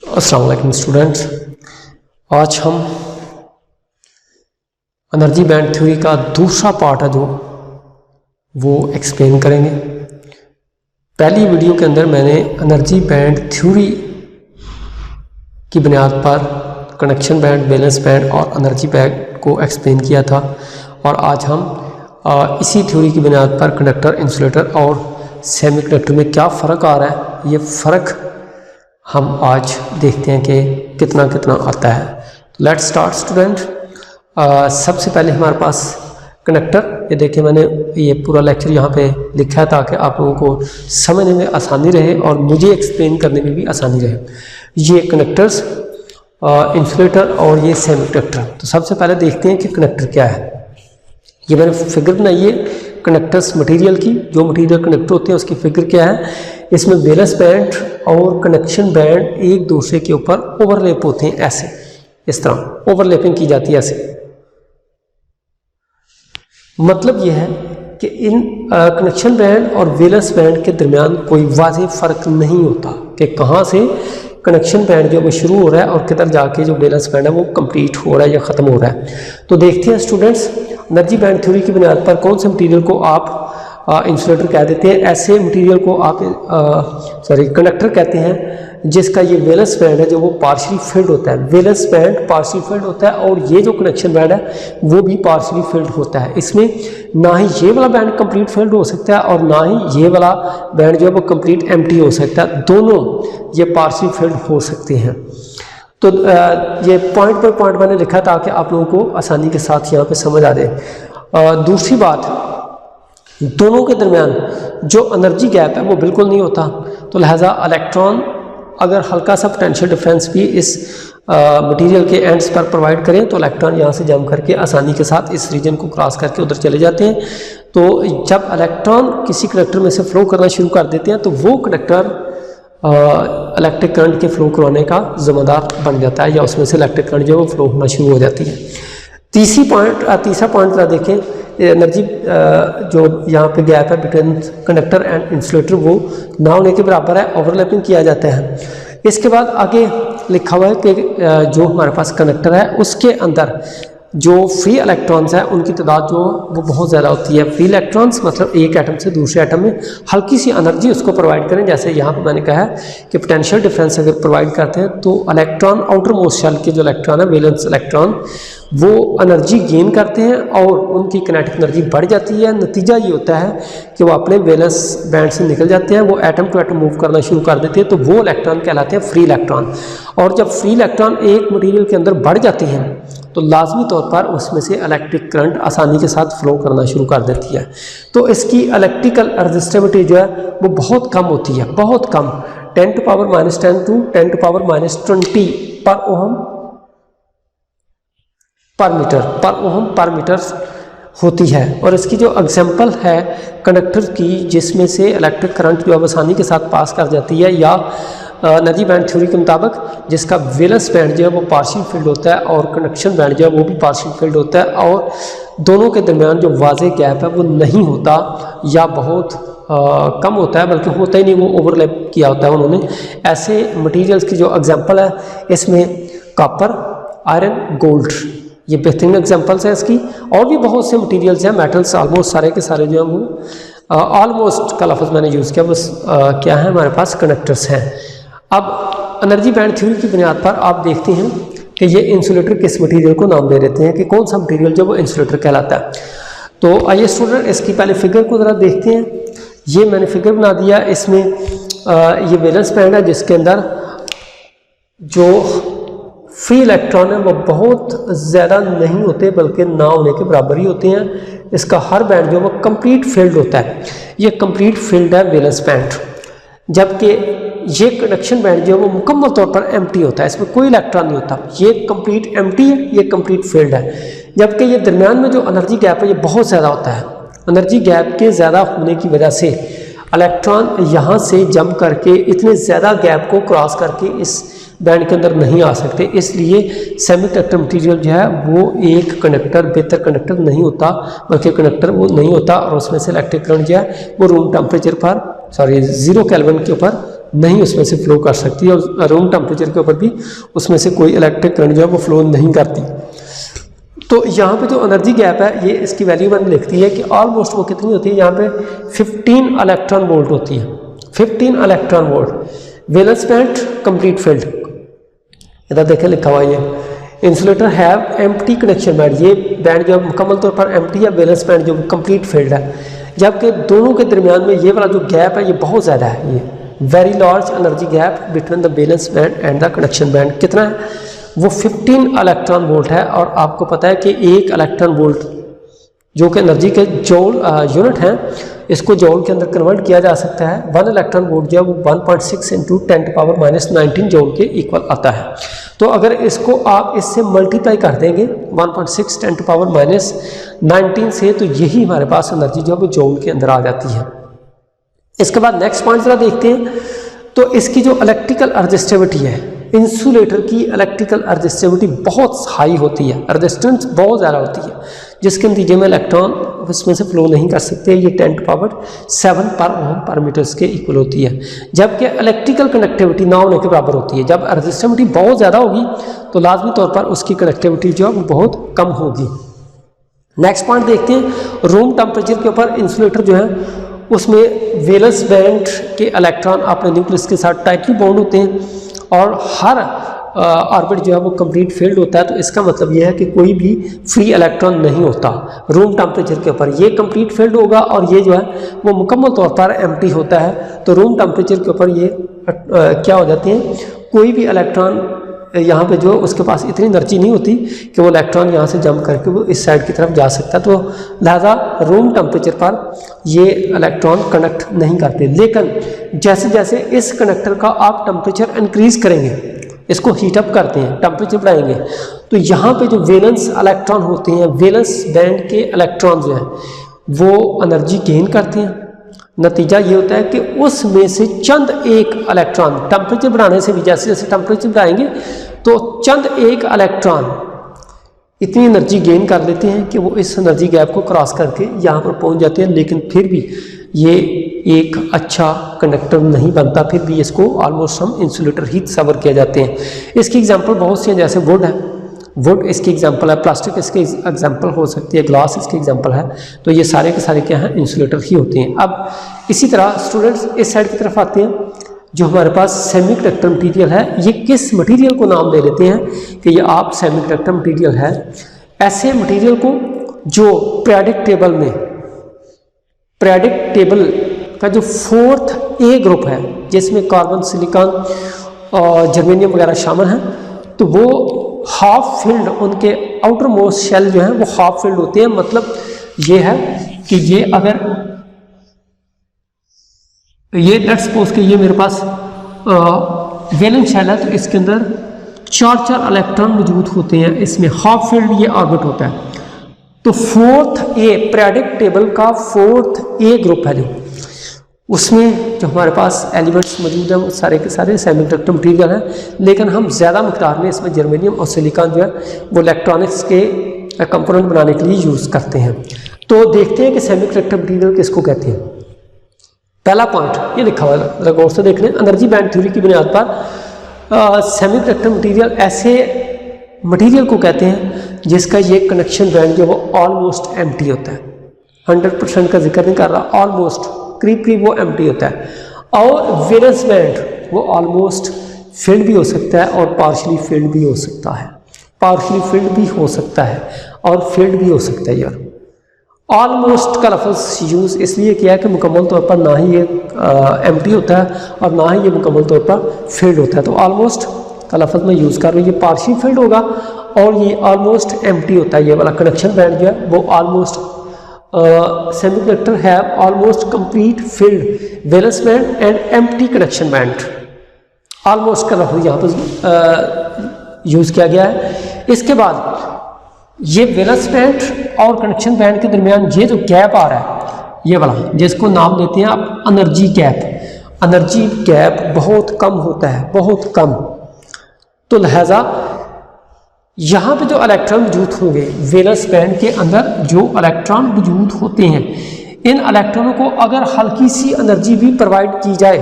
अस्सलाम वालेकुम स्टूडेंट्स, आज हम एनर्जी बैंड थ्योरी का दूसरा पार्ट है जो वो एक्सप्लेन करेंगे। पहली वीडियो के अंदर मैंने एनर्जी बैंड थ्योरी की बुनियाद पर कनेक्शन बैंड, बैलेंस बैंड और एनर्जी बैंड को एक्सप्लेन किया था और आज हम इसी थ्योरी की बुनियाद पर कंडक्टर, इंसुलेटर और सेमीकंडक्टर में क्या फ़र्क आ रहा है, ये फ़र्क हम आज देखते हैं कि कितना कितना आता है। तो लेट्स स्टार्ट स्टूडेंट। सबसे पहले हमारे पास कंडक्टर, ये देखिए मैंने ये पूरा लेक्चर यहाँ पे लिखा है ताकि आप लोगों को समझने में आसानी रहे और मुझे एक्सप्लेन करने में भी आसानी रहे। ये कंडक्टर्स, इंसुलेटर और ये सेमीकंडक्टर। तो सबसे पहले देखते हैं कि कंडक्टर क्या है। ये मैंने फिगर बनाई है कंडक्टर्स मटेरियल की, जो मटेरियल कंडक्टर होते हैं उसकी फिगर क्या है। इसमें वैलेंस बैंड और कनेक्शन बैंड एक दूसरे के ऊपर ओवरलैप होते हैं, ऐसे इस तरह ओवरलैपिंग की जाती है ऐसे। मतलब यह है कि इन कनेक्शन बैंड और वैलेंस बैंड के दरमियान कोई वाज़ेह फ़र्क नहीं होता कि कहाँ से कनेक्शन बैंड जो वो शुरू हो रहा है और किधर जाके जो वैलेंस बैंड है वो कंप्लीट हो रहा है या ख़त्म हो रहा है। तो देखते हैं स्टूडेंट्स, एनर्जी बैंड थ्योरी की बुनियाद पर कौन से मटेरियल को आप इंसुलेटर कह देते हैं, ऐसे मटेरियल को आप कंडक्टर कहते हैं जिसका ये वैलेंस बैंड है जो वो पार्शियली फिल्ड होता है। वैलेंस बैंड पार्शियली फिल्ड होता है और ये जो कनेक्शन बैंड है वो भी पार्शियली फिल्ड होता है। इसमें ना ही ये वाला बैंड कंप्लीट फिल्ड हो सकता है और ना ही ये वाला बैंड जो है वो कंप्लीट एम्प्टी हो सकता है, दोनों ये पार्शियली फिल्ड हो सकते हैं। तो ये पॉइंट पर पॉइंट मैंने लिखा ताकि आप लोगों को आसानी के साथ यहाँ पे समझ आ जाए। दूसरी बात, दोनों के दरमियान जो एनर्जी गैप है वो बिल्कुल नहीं होता, तो लिहाजा इलेक्ट्रॉन अगर हल्का सा पोटेंशियल डिफरेंस भी इस मटेरियल के एंड्स पर प्रोवाइड करें तो इलेक्ट्रॉन यहाँ से जम करके आसानी के साथ इस रीजन को क्रॉस करके उधर चले जाते हैं। तो जब इलेक्ट्रॉन किसी कंडक्टर में से फ्लो करना शुरू कर देते हैं तो वो कंडक्टर इलेक्ट्रिक करंट के फ्लो करवाने का जिम्मेदार बन जाता है या उसमें से इलेक्ट्रिक करंट जो है वो फ्लो होना शुरू हो जाती है। तीसरा पॉइंट देखें, एनर्जी जो यहाँ पे गैप है बिटवीन कंडक्टर एंड इंसुलेटर वो ना होने के बराबर है, ओवरलैपिंग किया जाता है। इसके बाद आगे लिखा हुआ है कि जो हमारे पास कंडक्टर है उसके अंदर जो फ्री इलेक्ट्रॉन्स हैं उनकी तादाद जो वो बहुत ज़्यादा होती है। फ्री इलेक्ट्रॉन्स मतलब एक एटम से दूसरे एटम में हल्की सी एनर्जी उसको प्रोवाइड करें, जैसे यहाँ पर मैंने कहा है कि पोटेंशियल डिफरेंस अगर प्रोवाइड करते हैं तो इलेक्ट्रॉन आउटर मोस्ट शेल के जो इलेक्ट्रॉन है वैलेंस इलेक्ट्रॉन वो एनर्जी गेन करते हैं और उनकी किनेटिक एनर्जी बढ़ जाती है। नतीजा ये होता है कि वो अपने वैलेंस बैंड से निकल जाते हैं, वो एटम टू एटम मूव करना शुरू कर देते हैं, तो वो इलेक्ट्रॉन कहलाते हैं फ्री इलेक्ट्रॉन। और जब फ्री इलेक्ट्रॉन एक मटेरियल के अंदर बढ़ जाते हैं तो लाजमी तौर पर उसमें से इलेक्ट्रिक करंट आसानी के साथ फ्लो करना शुरू कर देती है। तो इसकी इलेक्ट्रिकल रेजिस्टिविटी जो है वो बहुत कम होती है, बहुत कम, 10 to power -10 to 10 to power -20 पर ओहम पर मीटर होती है। और इसकी जो एग्जांपल है कंडक्टर की जिसमें से इलेक्ट्रिक करंट जो है आसानी के साथ पास कर जाती है, या एनर्जी बैंड थ्योरी के मुताबिक जिसका वैलेंस बैंड जो है वो पार्शियल फील्ड होता है और कनेक्शन बैंड जो है वो भी पार्शियल फील्ड होता है और दोनों के दरमियान जो वाज़ेह गैप है वो नहीं होता या बहुत कम होता है, बल्कि होता ही नहीं, वो ओवरलैप किया होता है उन्होंने। ऐसे मटेरियल्स की जो एग्जांपल है इसमें कॉपर, आयरन, गोल्ड, ये बेहतरीन एग्जांपल्स हैं इसकी। और भी बहुत से मटेरियल्स हैं, मेटल्स ऑलमोस्ट सारे के सारे जो हैं वो ऑलमोस्ट का लफ्ज़ मैंने यूज़ किया, बस क्या है हमारे पास कंडक्टर्स हैं। अब एनर्जी बैंड थ्योरी की बुनियाद पर आप देखते हैं कि ये इंसुलेटर किस मटेरियल को नाम दे देते हैं कि कौन सा मटेरियल जो वो इंसुलेटर कहलाता है। तो आइए स्टूडेंट इसकी पहले फिगर को ज़रा देखते हैं। ये मैंने फिगर बना दिया, इसमें ये वैलेंस बैंड है जिसके अंदर जो फ्री इलेक्ट्रॉन है वो बहुत ज़्यादा नहीं होते बल्कि ना होने के बराबर ही होते हैं। इसका हर बैंड जो वो कंप्लीट फील्ड होता है, ये कंप्लीट फील्ड है वैलेंस बैंड, जबकि ये कनेक्शन बैंड जो है वो मुकम्मल तौर पर एम्प्टी होता है, इसमें कोई इलेक्ट्रॉन नहीं होता, ये कंप्लीट एम्प्टी है, ये कंप्लीट फील्ड है। जबकि ये दरमियान में जो एनर्जी गैप है ये बहुत ज़्यादा होता है। एनर्जी गैप के ज़्यादा होने की वजह से इलेक्ट्रॉन यहाँ से जंप करके इतने ज़्यादा गैप को क्रॉस करके इस बैंड के अंदर नहीं आ सकते, इसलिए सेमीकंडक्टर मटेरियल जो है वो एक कंडक्टर, बेहतर कंडक्टर नहीं होता, बल्कि कंडक्टर वो नहीं होता और उसमें से इलेक्ट्रिक करंट जो है वो रूम टेम्परेचर पर 0 केल्विन के ऊपर नहीं उसमें से फ्लो कर सकती और रूम टेम्परेचर के ऊपर भी उसमें से कोई इलेक्ट्रिक करंट जो है वो फ्लो नहीं करती। तो यहाँ पे जो एनर्जी गैप है ये इसकी वैल्यू मैंने लिखती है कि ऑलमोस्ट वो कितनी होती है, यहाँ पे 15 इलेक्ट्रॉन वोल्ट होती है, 15 electron volt. Valence band complete field, इधर देखें लिखा हुआ ये insulator have empty connection band, ये बैंड जो मुकम्मल तौर पर एम्प्टी है, वैलेंस बैंड जो कंप्लीट फील्ड है, जबकि दोनों के दरमियान में ये वाला जो गैप है ये बहुत ज़्यादा है। ये very large energy gap between the valence band and the connection band कितना है, वो 15 इलेक्ट्रॉन वोल्ट है। और आपको पता है कि एक इलेक्ट्रॉन वोल्ट जो कि एनर्जी के जूल यूनिट हैं, इसको जूल के अंदर कन्वर्ट किया जा सकता है। 1 इलेक्ट्रॉन वोल्ट जो है वो 1.6 × 10⁻⁹ जूल के इक्वल आता है। तो अगर इसको आप इससे मल्टीप्लाई कर देंगे 1.6 × 10⁻⁹ से, तो यही हमारे पास एनर्जी जो है वो जूल के अंदर आ जाती है। इसके बाद नेक्स्ट पॉइंट जरा देखते हैं। तो इसकी जो इलेक्ट्रिकल रेजिस्टिविटी है, इंसुलेटर की इलेक्ट्रिकल रेजिस्टिविटी बहुत हाई होती है, रेजिस्टेंस बहुत ज़्यादा होती है, जिसके नतीजे में इलेक्ट्रॉन इसमें से फ्लो नहीं कर सकते। ये 10⁻⁷ पर ओम पर मीटर्स के इक्वल होती है, जबकि इलेक्ट्रिकल कनेक्टिविटी ना होने के बराबर होती है। जब रेजिस्टिविटी बहुत ज़्यादा होगी तो लाजमी तौर पर उसकी कनेक्टिविटी जो है वो बहुत कम होगी। नेक्स्ट पॉइंट देखते हैं। रूम टेम्परेचर के ऊपर इंसुलेटर जो है उसमें वैलेंस बैंड के इलेक्ट्रॉन अपने न्यूक्लियस के साथ टाइटली बॉन्ड होते हैं और हर ऑर्बिट जो है वो कंप्लीट फील्ड होता है। तो इसका मतलब ये है कि कोई भी फ्री इलेक्ट्रॉन नहीं होता रूम टेम्परेचर के ऊपर, ये कंप्लीट फील्ड होगा और ये जो है वो मुकम्मल तौर पर एम्प्टी होता है। तो रूम टेम्परेचर के ऊपर ये क्या हो जाती है, कोई भी इलेक्ट्रॉन यहाँ पे जो उसके पास इतनी एनर्जी नहीं होती कि वो इलेक्ट्रॉन यहाँ से जंप करके वो इस साइड की तरफ जा सकता है। तो लिहाजा रूम टेम्परेचर पर ये इलेक्ट्रॉन कनेक्ट नहीं करते। लेकिन जैसे जैसे इस कनेक्टर का आप टेम्परेचर इंक्रीज करेंगे, इसको हीटअप करते हैं, टेम्परेचर बढ़ाएंगे, तो यहाँ पे जो वैलेंस इलेक्ट्रॉन होते हैं, वैलेंस बैंड के इलेक्ट्रॉन जो हैं वो एनर्जी गेन करते हैं। नतीजा ये होता है कि उसमें से चंद एक इलेक्ट्रॉन टेम्परेचर बढ़ाने से भी, जैसे जैसे टेम्परेचर बढ़ाएंगे तो चंद एक इलेक्ट्रॉन इतनी एनर्जी गेन कर लेते हैं कि वो इस एनर्जी गैप को क्रॉस करके यहाँ पर पहुँच जाते हैं। लेकिन फिर भी ये एक अच्छा कंडक्टर नहीं बनता, फिर भी इसको ऑलमोस्ट हम इंसुलेटर ही तस्वर किया जाते हैं। इसकी एग्जांपल बहुत सी हैं, जैसे वुड है, वुड इसकी एग्जांपल है, प्लास्टिक इसकी एग्जांपल हो सकती है, ग्लास इसकी एग्जांपल है। तो ये सारे के सारे क्या हैं, इंसुलेटर ही होते हैं। अब इसी तरह स्टूडेंट्स इस साइड की तरफ आते हैं। जो हमारे पास सेमीकंडक्टर मटेरियल है, ये किस मटेरियल को नाम दे देते हैं कि ये आप सेमीकंडक्टर मटेरियल है, ऐसे मटेरियल को जो पीरियोडिक टेबल में, पीरियोडिक टेबल का जो 4th A ग्रुप है, जिसमें कार्बन, सिलिकॉन और जर्मेनियम वगैरह शामिल हैं, तो वो हाफ फील्ड, उनके आउटर मोस्ट शेल जो है वो हाफ फील्ड होते हैं। मतलब ये है कि ये अगर ये लेट्स सपोज कि ये मेरे पास वैलेंस शेल है, तो इसके अंदर 4 इलेक्ट्रॉन मौजूद होते हैं, इसमें हाफ फील्ड ये ऑर्बिट होता है। तो 4th A पीरियोडिक टेबल का 4th A ग्रुप है, जो उसमें जो हमारे पास एलिमेंट्स मौजूद हैं वो सारे के सारे सेमीकंडक्टर मटेरियल हैं। लेकिन हम ज़्यादा मकदार में इसमें जर्मेनियम और सिलिकॉन जो है वो इलेक्ट्रॉनिक्स के कंपोनेंट बनाने के लिए यूज़ करते हैं। तो देखते हैं कि सेमीकंडक्टर मटेरियल किसको कहते हैं। पहला पॉइंट ये लिखा हुआ है, जरा गौर से देख लें। एनर्जी बैंड थ्योरी की बुनियाद पर सेमीकंडक्टर मटेरियल ऐसे मटेरियल को कहते हैं जिसका ये कनेक्शन बैंड जो वो ऑलमोस्ट एम्प्टी होता है। 100% का जिक्र नहीं कर रहा, ऑलमोस्ट करीब करीब वो एम्प्टी होता है। और वैलेंस बैंड वो ऑलमोस्ट फील्ड भी हो सकता है और पार्शली फील्ड भी हो सकता है, पार्शली फील्ड भी हो सकता है और फील्ड भी हो सकता है। यार ऑलमोस्ट का लफ्ज़ यूज़ इसलिए किया है कि मुकम्मल तौर पर ना ही ये एम्प्टी होता है और ना ही ये मुकम्मल तौर पर फील्ड होता है। तो ऑलमोस्ट का लफ्ज़ मैं यूज़ कर रहा हूँ, ये पार्शली फील्ड होगा और ये ऑलमोस्ट एम्प्टी होता है। ये वाला कनेक्शन बैंड जो है वो almost semiconductor have almost complete field valence band and empty connection band. Almost का लफ्ज़ यहाँ पर यूज़ किया गया है। इसके बाद ये वैलेंस बैंड और कनेक्शन बैंड के दरमियान ये जो गैप आ रहा है, ये वाला, जिसको नाम देते हैं आप एनर्जी गैप। एनर्जी गैप बहुत कम होता है, बहुत कम। तो लिहाजा यहाँ पे जो इलेक्ट्रॉन मौजूद होंगे वैलेंस बैंड के अंदर, जो इलेक्ट्रॉन मौजूद होते हैं, इन इलेक्ट्रॉनों को अगर हल्की सी एनर्जी भी प्रोवाइड की जाए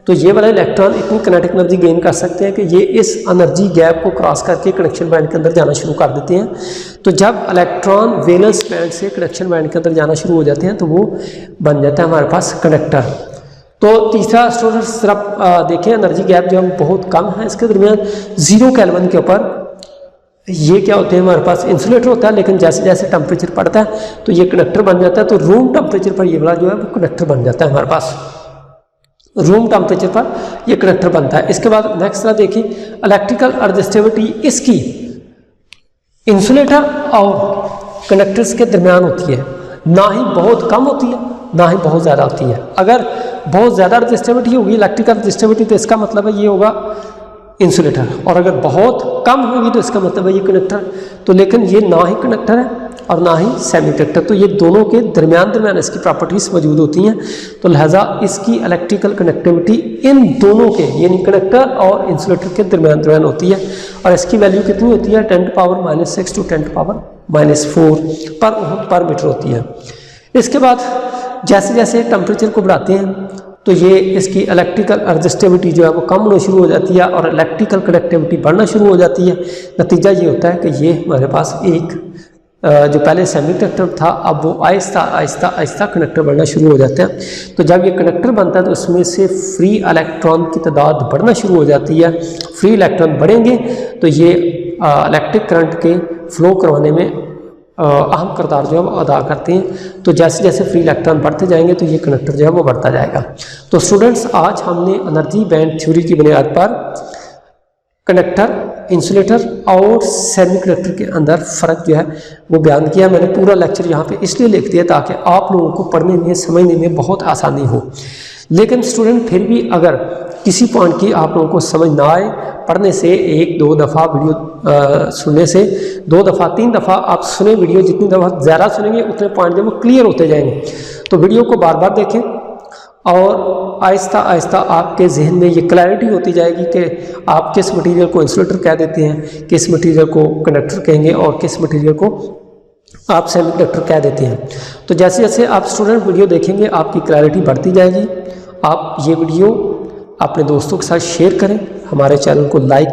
तो ये वाला इलेक्ट्रॉन इतनी किनेटिक एनर्जी गेन कर सकते हैं कि ये इस एनर्जी गैप को क्रॉस करके कनेक्शन बैंड के अंदर जाना शुरू कर देते हैं। तो जब इलेक्ट्रॉन वैलेंस बैंड से कनेक्शन बैंड के अंदर जाना शुरू हो जाते हैं तो वो बन जाता है हमारे पास कंडक्टर। तो तीसरा स्टूडेंट्स सिर्फ देखें एनर्जी गैप जो बहुत कम है इसके दरमियान 0 केल्विन के ऊपर ये क्या होते हैं हमारे पास इंसुलेटर होता है, लेकिन जैसे जैसे टेम्परेचर बढ़ता है तो ये कंडक्टर बन जाता है। तो रूम टेम्परेचर पर ये वाला जो है वो कंडक्टर बन जाता है हमारे पास, रूम टेम्परेचर पर ये कंडक्टर बनता है। इसके बाद नेक्स्ट तरह देखिए इलेक्ट्रिकल रजिस्टिविटी इसकी इंसुलेटर और कंडक्टर्स के दरमियान होती है, ना ही बहुत कम होती है ना ही बहुत ज़्यादा होती है। अगर बहुत ज़्यादा रजिस्टिविटी होगी इलेक्ट्रिकल रजिस्टिविटी तो इसका मतलब है ये होगा इंसुलेटर, और अगर बहुत कम होगी तो इसका मतलब है ये कंडक्टर। तो लेकिन ये ना ही कंडक्टर है और ना ही सेमी कंडक्टर, तो ये दोनों के दरमियान इसकी प्रॉपर्टीज़ मौजूद होती हैं। तो लिहाजा इसकी इलेक्ट्रिकल कनेक्टिविटी इन दोनों के यानी कंडक्टर और इंसुलेटर के दरमियान होती है, और इसकी वैल्यू कितनी होती है 10⁻⁻6 to 10⁻⁻4 पर मीटर होती है। इसके बाद जैसे जैसे टेम्परेचर को बढ़ाते हैं तो ये इसकी इलेक्ट्रिकल रजिस्टिविटी जो है वो कम होना शुरू हो जाती है और इलेक्ट्रिकल कनेक्टिविटी बढ़ना शुरू हो जाती है। नतीजा ये होता है कि ये हमारे पास एक जो पहले सेमी कंडक्टर था अब वो आहिस्ता आहिस्ता आहिस्ता कंडक्टर बनना शुरू हो जाते हैं। तो जब ये कंडक्टर बनता है तो उसमें से फ्री इलेक्ट्रॉन की तादाद बढ़ना शुरू हो जाती है। फ्री इलेक्ट्रॉन बढ़ेंगे तो ये इलेक्ट्रिक करंट के फ्लो करवाने में अहम किरदार जो है वो अदा करते हैं। तो जैसे जैसे फ्री इलेक्ट्रॉन बढ़ते जाएंगे तो ये कंडक्टर जो है वो बढ़ता जाएगा। तो स्टूडेंट्स आज हमने एनर्जी बैंड थ्योरी की बुनियाद पर कंडक्टर, इंसुलेटर और सेमी कंडक्टर के अंदर फ़र्क जो है वो बयान किया। मैंने पूरा लेक्चर यहाँ पे इसलिए लिख दिया ताकि आप लोगों को पढ़ने में समझने में बहुत आसानी हो। लेकिन स्टूडेंट फिर भी अगर किसी पॉइंट की आप लोगों को समझ ना आए, पढ़ने से 1-2 दफ़ा वीडियो सुनने से 2 दफ़ा 3 दफ़ा आप सुने वीडियो, जितनी दफ़ा ज़्यादा सुनेंगे उतने पॉइंट जो वो क्लियर होते जाएंगे। तो वीडियो को बार बार देखें और आहिस्ता आहिस्ता आपके जहन में ये क्लैरिटी होती जाएगी कि आप किस मटेरियल को इंसुलेटर कह देते हैं, किस मटेरियल को कंडक्टर कहेंगे और किस मटेरियल को आप सेमी कंडक्टर कह देते हैं। तो जैसे जैसे आप स्टूडेंट वीडियो देखेंगे आपकी क्लैरिटी बढ़ती जाएगी। आप ये वीडियो अपने दोस्तों के साथ शेयर करें, हमारे चैनल को लाइक